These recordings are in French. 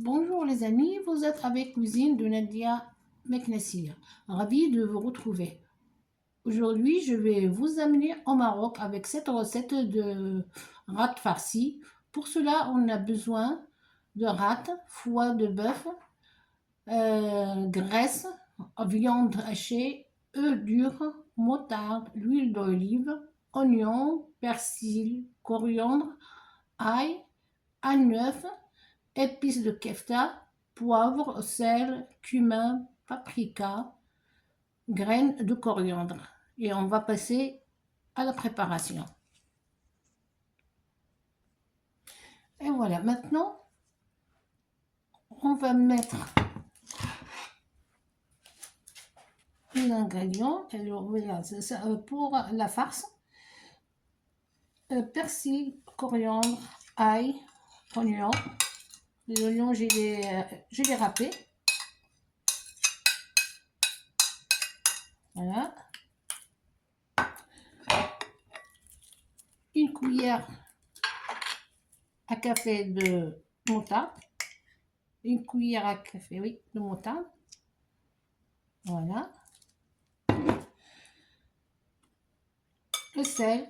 Bonjour les amis, vous êtes avec Cuisine de Nadia Meknessir. Ravi de vous retrouver. Aujourd'hui, je vais vous amener au Maroc avec cette recette de rat farci. Pour cela, on a besoin de rat, foie de bœuf, graisse, viande hachée, œufs durs, moutarde, l'huile d'olive, oignons, persil, coriandre, ail, neuf, épices de kefta, poivre, sel, cumin, paprika, graines de coriandre. Et on va passer à la préparation. Et voilà, maintenant, on va mettre les ingrédients. Alors voilà, c'est ça, pour la farce, persil, coriandre, ail, oignon. Les oignons, je les râpés. Voilà. Une cuillère à café de moutarde. Une cuillère à café, oui, de moutarde. Voilà. Le sel.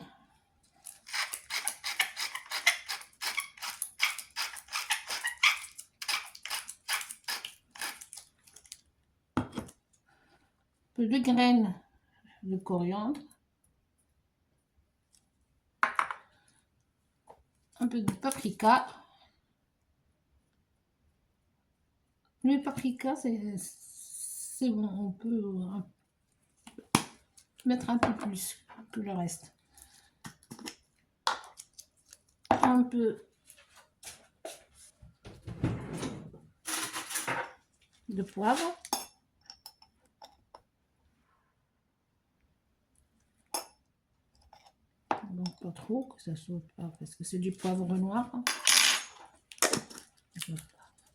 Un peu de graines de coriandre. Un peu de paprika. Le paprika, c'est bon, on peut mettre un peu plus que le reste. Un peu de poivre. Donc pas trop, que ça saute pas, parce que c'est du poivre noir. Hein.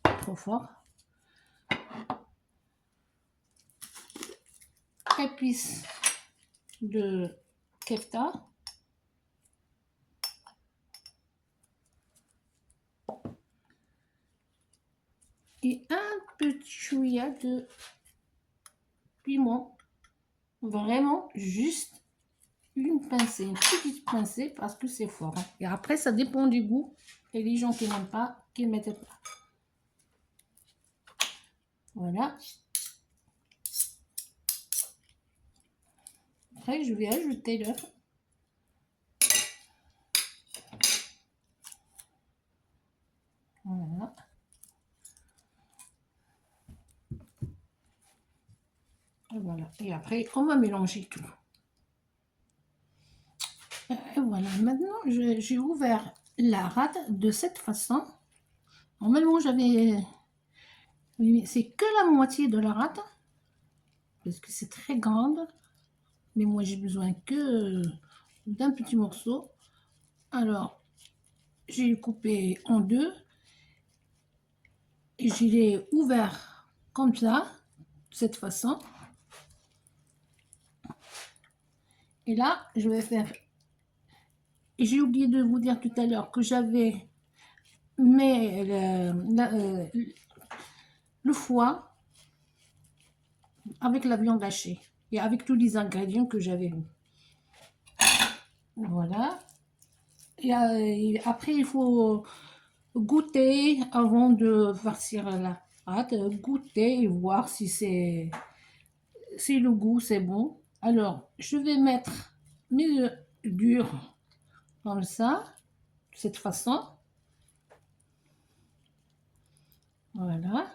Pas trop fort. Épices de kefta. Et un petit chouïa de piment. Vraiment juste une pincée, une petite pincée parce que c'est fort. Hein. Et après, ça dépend du goût. Et les gens qui n'aiment pas, qui ne mettent pas. Voilà. Après, je vais ajouter l'œuf. Voilà. Et voilà. Et après, on va mélanger tout. Et voilà. Maintenant, j'ai ouvert la rate de cette façon. Normalement, j'avais... Oui, c'est que la moitié de la rate. Parce que c'est très grande. Mais moi, j'ai besoin que d'un petit morceau. Alors, j'ai coupé en deux. Et je l'ai ouvert comme ça, de cette façon. Et là, je vais faire... Et j'ai oublié de vous dire tout à l'heure que j'avais mis le foie avec la viande hachée et avec tous les ingrédients que j'avais mis. Voilà. Et après, il faut goûter avant de farcir la pâte. Goûter et voir si le goût c'est bon. Alors, je vais mettre mes œufs durs comme ça, de cette façon. Voilà.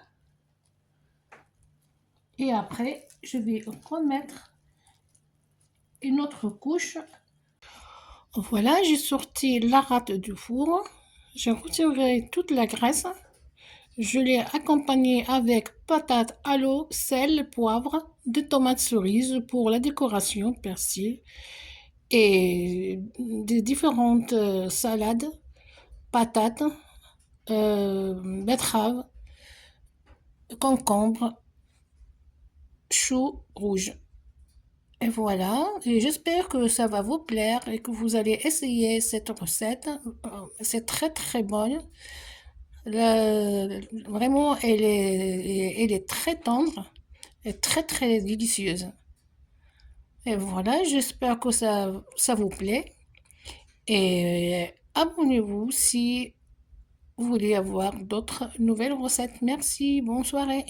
Et après, je vais remettre une autre couche. Voilà, j'ai sorti la rate du four. J'ai retiré toute la graisse. Je l'ai accompagnée avec patates à l'eau, sel, poivre, des tomates cerises pour la décoration, persil et des différentes salades, patates, betteraves, concombres, choux rouges. Et voilà, et j'espère que ça va vous plaire et que vous allez essayer cette recette. C'est très très bon. Vraiment, elle est très tendre et très très délicieuse. Et voilà, j'espère que ça vous plaît. Et abonnez-vous si vous voulez avoir d'autres nouvelles recettes. Merci, bonne soirée.